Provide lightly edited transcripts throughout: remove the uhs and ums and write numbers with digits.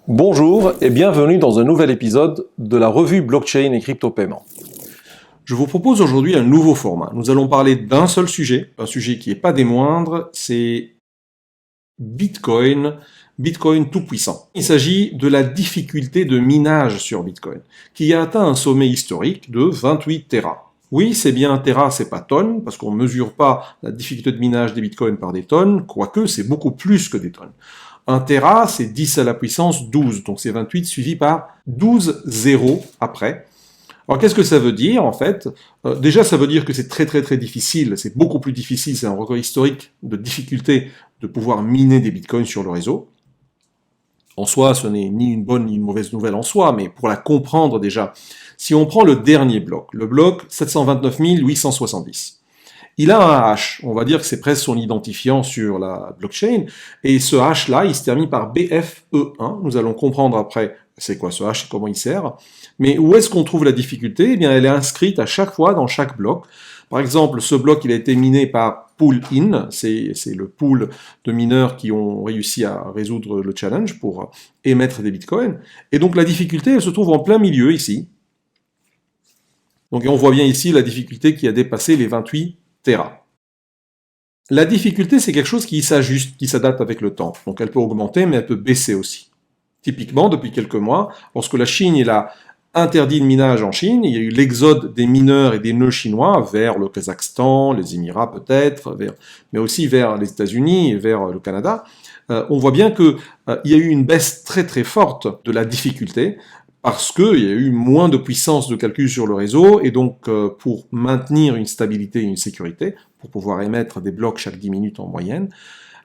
Bonjour et bienvenue dans un nouvel épisode de la revue Blockchain et crypto-paiement. Je vous propose aujourd'hui un nouveau format. Nous allons parler d'un seul sujet, un sujet qui n'est pas des moindres, c'est Bitcoin, Bitcoin tout puissant. Il s'agit de la difficulté de minage sur Bitcoin, qui a atteint un sommet historique de 28 Tera. Oui, c'est bien Tera, c'est pas tonnes, parce qu'on ne mesure pas la difficulté de minage des Bitcoins par des tonnes, quoique c'est beaucoup plus que des tonnes. 1 Tera, c'est 10 à la puissance 12, donc c'est 28 suivi par 12 zéros après. Alors qu'est-ce que ça veut dire en fait? Déjà ça veut dire que c'est très difficile, c'est beaucoup plus difficile, c'est un record historique de difficulté de pouvoir miner des bitcoins sur le réseau. En soi, ce n'est ni une bonne ni une mauvaise nouvelle en soi, mais pour la comprendre déjà, si on prend le dernier bloc, le bloc 729 870, il a un hash, on va dire que c'est presque son identifiant sur la blockchain, et ce hash-là, il se termine par BFE1, nous allons comprendre après c'est quoi ce hash et comment il sert, mais où est-ce qu'on trouve la difficulté? Eh bien, elle est inscrite à chaque fois dans chaque bloc. Par exemple, ce bloc, il a été miné par Pool-in, c'est le pool de mineurs qui ont réussi à résoudre le challenge pour émettre des bitcoins, et donc la difficulté, elle se trouve en plein milieu ici. Donc on voit bien ici la difficulté qui a dépassé les 28 Tera. La difficulté, c'est quelque chose qui s'ajuste, qui s'adapte avec le temps. Donc elle peut augmenter, mais elle peut baisser aussi. Typiquement, depuis quelques mois, lorsque la Chine a interdit le minage en Chine, il y a eu l'exode des mineurs et des nœuds chinois vers le Kazakhstan, les Émirats peut-être, mais aussi vers les États-Unis et vers le Canada. On voit bien qu'il y a eu une baisse très forte de la difficulté, parce qu'il y a eu moins de puissance de calcul sur le réseau, et donc pour maintenir une stabilité et une sécurité, pour pouvoir émettre des blocs chaque 10 minutes en moyenne,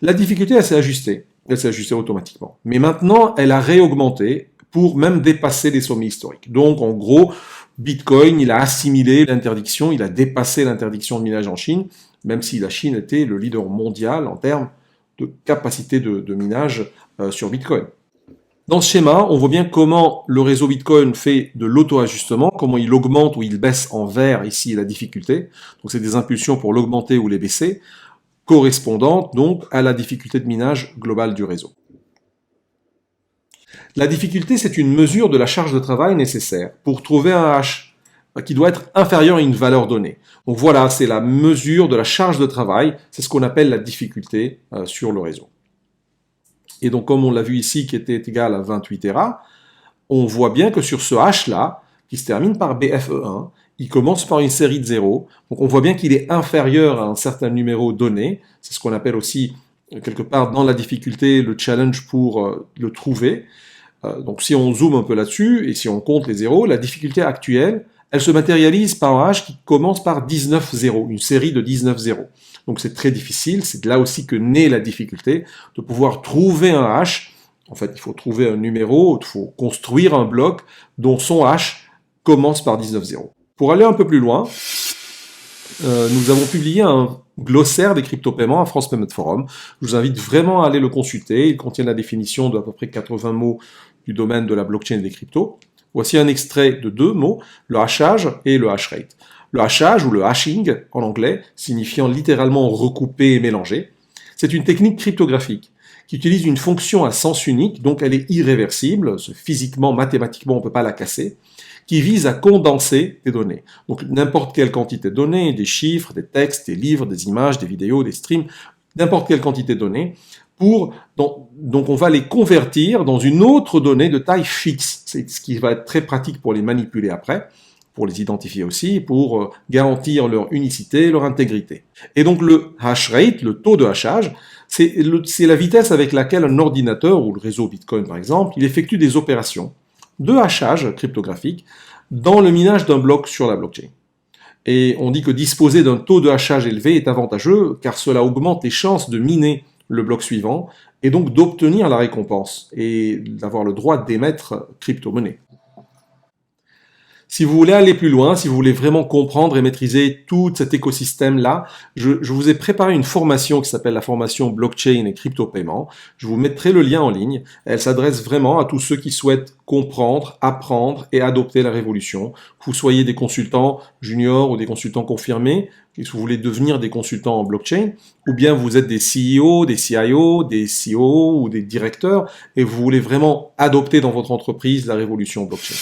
la difficulté elle s'est ajustée automatiquement. Mais maintenant, elle a réaugmenté pour même dépasser les sommets historiques. Donc en gros, Bitcoin, il a assimilé l'interdiction, il a dépassé l'interdiction de minage en Chine, même si la Chine était le leader mondial en termes de capacité de minage sur Bitcoin. Dans ce schéma, on voit bien comment le réseau Bitcoin fait de l'auto-ajustement, comment il augmente ou il baisse en vert ici la difficulté. Donc c'est des impulsions pour l'augmenter ou les baisser, correspondantes donc à la difficulté de minage globale du réseau. La difficulté, c'est une mesure de la charge de travail nécessaire pour trouver un hash qui doit être inférieur à une valeur donnée. Donc voilà, c'est la mesure de la charge de travail, c'est ce qu'on appelle la difficulté sur le réseau. Et donc, comme on l'a vu ici, qui était égal à 28 Tera, on voit bien que sur ce hash-là, qui se termine par BFE1, il commence par une série de zéros. Donc, on voit bien qu'il est inférieur à un certain numéro donné. C'est ce qu'on appelle aussi, quelque part, dans la difficulté, le challenge pour le trouver. Donc, si on zoome un peu là-dessus, et si on compte les zéros, la difficulté actuelle, elle se matérialise par un hash qui commence par 19 zéros, une série de 19 zéros. Donc c'est très difficile, c'est là aussi que naît la difficulté de pouvoir trouver un hash. En fait, il faut trouver un numéro, il faut construire un bloc dont son hash commence par 19 zéros. Pour aller un peu plus loin, nous avons publié un glossaire des crypto-paiements à France Payment Forum. Je vous invite vraiment à aller le consulter. Il contient la définition d'à peu près 80 mots du domaine de la blockchain et des cryptos. Voici un extrait de 2 mots, le hashage et le hash rate. Le hashage, ou le hashing en anglais, signifiant littéralement recouper et mélanger, c'est une technique cryptographique qui utilise une fonction à sens unique, donc elle est irréversible, physiquement, mathématiquement, on ne peut pas la casser, qui vise à condenser des données. Donc n'importe quelle quantité de données, des chiffres, des textes, des livres, des images, des vidéos, des streams, n'importe quelle quantité de données, donc on va les convertir dans une autre donnée de taille fixe. C'est ce qui va être très pratique pour les manipuler après, pour les identifier aussi, pour garantir leur unicité, leur intégrité. Et donc le hash rate, le taux de hachage, c'est la vitesse avec laquelle un ordinateur, ou le réseau Bitcoin par exemple, il effectue des opérations de hachage cryptographique dans le minage d'un bloc sur la blockchain. Et on dit que disposer d'un taux de hachage élevé est avantageux, car cela augmente les chances de miner le bloc suivant, et donc d'obtenir la récompense, et d'avoir le droit d'émettre crypto-monnaie. Si vous voulez aller plus loin, si vous voulez vraiment comprendre et maîtriser tout cet écosystème-là, je vous ai préparé une formation qui s'appelle la formation Blockchain et Crypto-Paiement. Je vous mettrai le lien en ligne. Elle s'adresse vraiment à tous ceux qui souhaitent comprendre, apprendre et adopter la révolution. Que vous soyez des consultants juniors ou des consultants confirmés, si vous voulez devenir des consultants en blockchain, ou bien vous êtes des CEO, des CIO, des COO ou des directeurs et vous voulez vraiment adopter dans votre entreprise la révolution blockchain.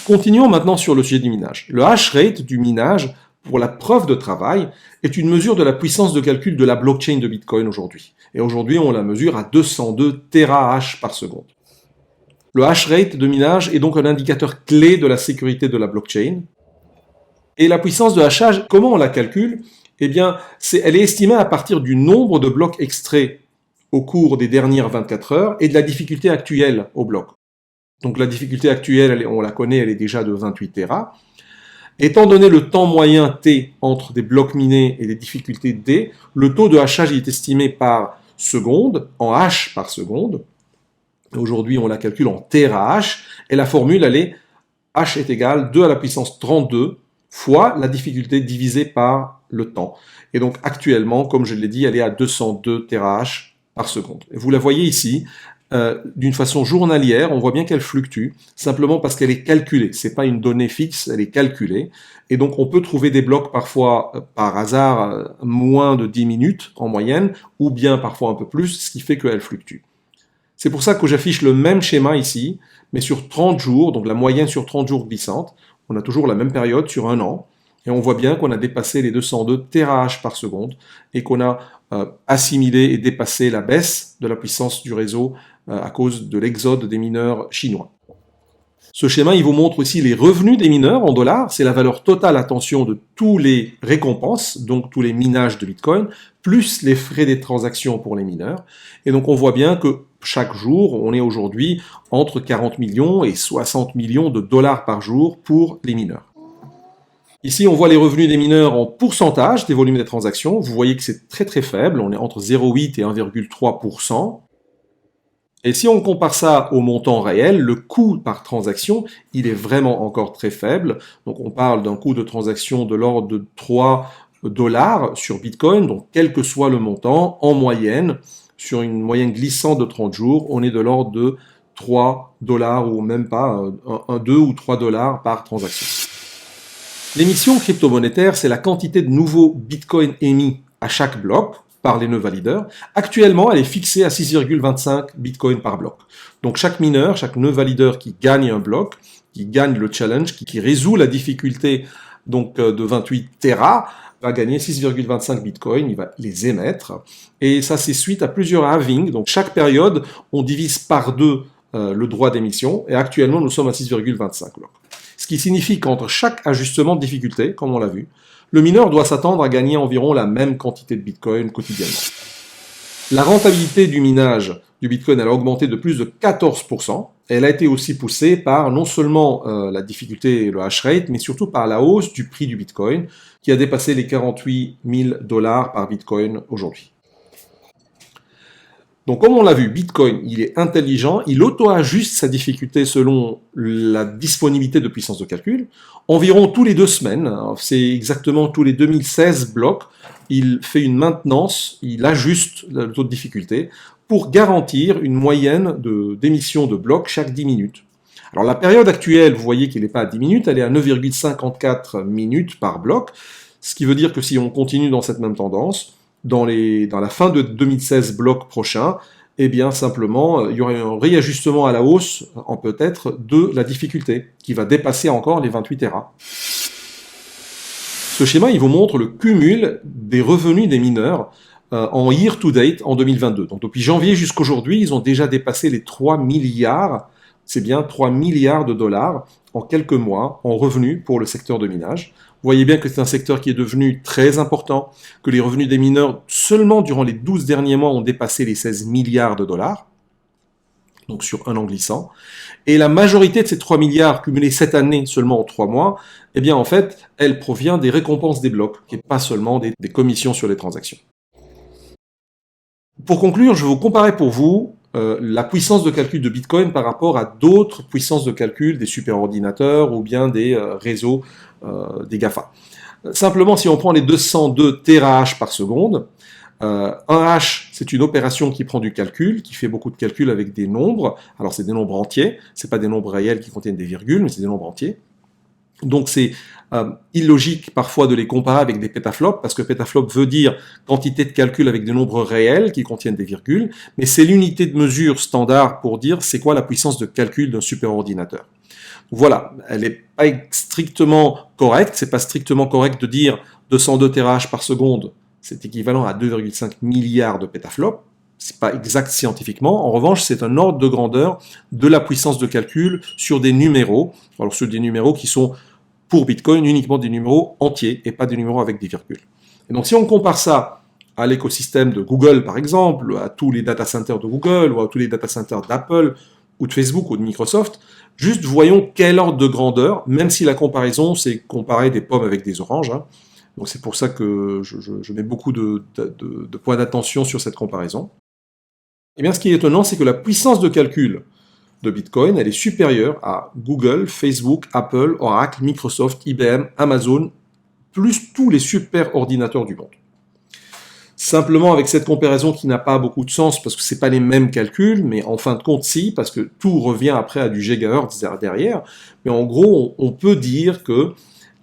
Continuons maintenant sur le sujet du minage. Le hash rate du minage pour la preuve de travail est une mesure de la puissance de calcul de la blockchain de Bitcoin aujourd'hui. Et aujourd'hui, on la mesure à 202 terahash par seconde. Le hash rate de minage est donc un indicateur clé de la sécurité de la blockchain. Et la puissance de hachage, comment on la calcule? Eh bien, elle est estimée à partir du nombre de blocs extraits au cours des dernières 24 heures et de la difficulté actuelle au bloc. Donc la difficulté actuelle, on la connaît, elle est déjà de 28 Tera. Étant donné le temps moyen T entre des blocs minés et des difficultés D, le taux de hachage est estimé par seconde, en H par seconde. Aujourd'hui, on la calcule en terahash, et la formule, elle est H est égal 2 à la puissance 32 fois la difficulté divisée par le temps. Et donc actuellement, comme je l'ai dit, elle est à 202 terahash par seconde. Et vous la voyez ici, d'une façon journalière, on voit bien qu'elle fluctue, simplement parce qu'elle est calculée. C'est pas une donnée fixe, elle est calculée. Et donc, on peut trouver des blocs parfois, par hasard, moins de 10 minutes en moyenne, ou bien parfois un peu plus, ce qui fait qu'elle fluctue. C'est pour ça que j'affiche le même schéma ici, mais sur 30 jours, donc la moyenne sur 30 jours glissante. On a toujours la même période sur un an. Et on voit bien qu'on a dépassé les 202 terahash par seconde et qu'on a assimilé et dépassé la baisse de la puissance du réseau à cause de l'exode des mineurs chinois. Ce schéma, il vous montre aussi les revenus des mineurs en dollars. C'est la valeur totale, attention, de tous les récompenses, donc tous les minages de Bitcoin, plus les frais des transactions pour les mineurs. Et donc on voit bien que chaque jour, on est aujourd'hui entre 40 millions et 60 millions de dollars par jour pour les mineurs. Ici, on voit les revenus des mineurs en pourcentage des volumes des transactions. Vous voyez que c'est très très faible, on est entre 0,8 et 1,3%. Et si on compare ça au montant réel, le coût par transaction, il est vraiment encore très faible. Donc on parle d'un coût de transaction de l'ordre de 3 dollars sur Bitcoin, donc quel que soit le montant, en moyenne, sur une moyenne glissante de 30 jours, on est de l'ordre de 3 dollars ou même pas 2 ou 3 dollars par transaction. L'émission crypto-monétaire, c'est la quantité de nouveaux bitcoins émis à chaque bloc par les nœuds valideurs. Actuellement, elle est fixée à 6,25 bitcoins par bloc. Donc chaque mineur, chaque nœud valideur qui gagne un bloc, qui gagne le challenge, qui résout la difficulté donc de 28 Tera, va gagner 6,25 bitcoins, il va les émettre. Et ça, c'est suite à plusieurs halvings. Donc chaque période, on divise par 2 le droit d'émission. Et actuellement, nous sommes à 6,25 blocs. Ce qui signifie qu'entre chaque ajustement de difficulté, comme on l'a vu, le mineur doit s'attendre à gagner environ la même quantité de Bitcoin quotidiennement. La rentabilité du minage du Bitcoin, elle a augmenté de plus de 14%. Elle a été aussi poussée par non seulement la difficulté et le hash rate, mais surtout par la hausse du prix du Bitcoin, qui a dépassé les 48 000 dollars par Bitcoin aujourd'hui. Donc comme on l'a vu, Bitcoin, il est intelligent, il auto-ajuste sa difficulté selon la disponibilité de puissance de calcul. Environ tous les 2 semaines, c'est exactement tous les 2016 blocs, il fait une maintenance, il ajuste le taux de difficulté pour garantir une moyenne d'émission de blocs chaque 10 minutes. Alors la période actuelle, vous voyez qu'elle n'est pas à 10 minutes, elle est à 9,54 minutes par bloc, ce qui veut dire que si on continue dans cette même tendance, dans la fin de 2016 bloc prochain, eh bien simplement, il y aura un réajustement à la hausse, en peut-être, de la difficulté, qui va dépasser encore les 28 Tera. Ce schéma, il vous montre le cumul des revenus des mineurs en year to date en 2022. Donc depuis janvier jusqu'aujourd'hui, ils ont déjà dépassé les 3 milliards, c'est bien 3 milliards de dollars en quelques mois en revenus pour le secteur de minage. Vous voyez bien que c'est un secteur qui est devenu très important, que les revenus des mineurs, seulement durant les 12 derniers mois, ont dépassé les 16 milliards de dollars, donc sur un an glissant. Et la majorité de ces 3 milliards cumulés cette année seulement en 3 mois, eh bien en fait, elle provient des récompenses des blocs, et pas seulement des commissions sur les transactions. Pour conclure, je vais vous comparer pour vous la puissance de calcul de Bitcoin par rapport à d'autres puissances de calcul des superordinateurs ou bien des réseaux des GAFA. Simplement, si on prend les 202 TH par seconde, un hash, c'est une opération qui prend du calcul, qui fait beaucoup de calculs avec des nombres. Alors, c'est des nombres entiers, c'est pas des nombres réels qui contiennent des virgules, mais c'est des nombres entiers. Donc, c'est illogique parfois de les comparer avec des pétaflops, parce que pétaflop veut dire quantité de calcul avec des nombres réels qui contiennent des virgules, mais c'est l'unité de mesure standard pour dire c'est quoi la puissance de calcul d'un superordinateur. Voilà, elle n'est pas strictement correcte, c'est pas strictement correct de dire 202 TH par seconde, c'est équivalent à 2,5 milliards de pétaflops, c'est pas exact scientifiquement, en revanche c'est un ordre de grandeur de la puissance de calcul sur des numéros, alors sur des numéros qui sont pour Bitcoin uniquement des numéros entiers et pas des numéros avec des virgules. Et donc si on compare ça à l'écosystème de Google par exemple, à tous les data centers de Google ou à tous les data centers d'Apple ou de Facebook ou de Microsoft, juste voyons quel ordre de grandeur, même si la comparaison c'est comparer des pommes avec des oranges, hein. Donc c'est pour ça que je mets beaucoup de points d'attention sur cette comparaison. Et bien ce qui est étonnant, c'est que la puissance de calcul de Bitcoin, elle est supérieure à Google, Facebook, Apple, Oracle, Microsoft, IBM, Amazon, plus tous les super ordinateurs du monde. Simplement avec cette comparaison qui n'a pas beaucoup de sens parce que c'est pas les mêmes calculs, mais en fin de compte si, parce que tout revient après à du gigahertz derrière. Mais en gros, on peut dire que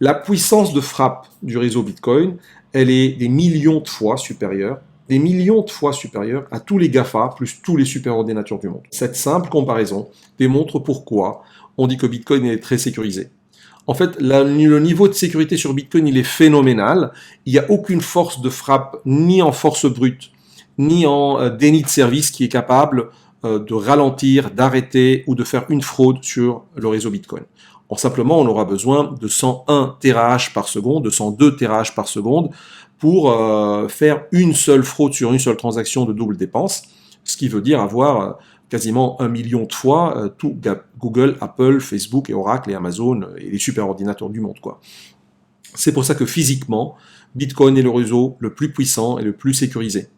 la puissance de frappe du réseau Bitcoin, elle est des millions de fois supérieure à tous les GAFA plus tous les superordinateurs du monde. Cette simple comparaison démontre pourquoi on dit que Bitcoin est très sécurisé. En fait, le niveau de sécurité sur Bitcoin, il est phénoménal. Il n'y a aucune force de frappe, ni en force brute, ni en déni de service qui est capable de ralentir, d'arrêter ou de faire une fraude sur le réseau Bitcoin. Simplement, on aura besoin de 101 TH par seconde, de 102 TH par seconde pour faire une seule fraude sur une seule transaction de double dépense, ce qui veut dire avoir quasiment 1 million de fois tout Google, Apple, Facebook et Oracle et Amazon et les superordinateurs du monde, quoi. C'est pour ça que physiquement, Bitcoin est le réseau le plus puissant et le plus sécurisé.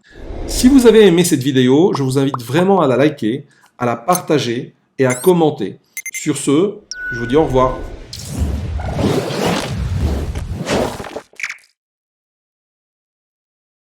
Si vous avez aimé cette vidéo, je vous invite vraiment à la liker, à la partager et à commenter. Sur ce, je vous dis au revoir.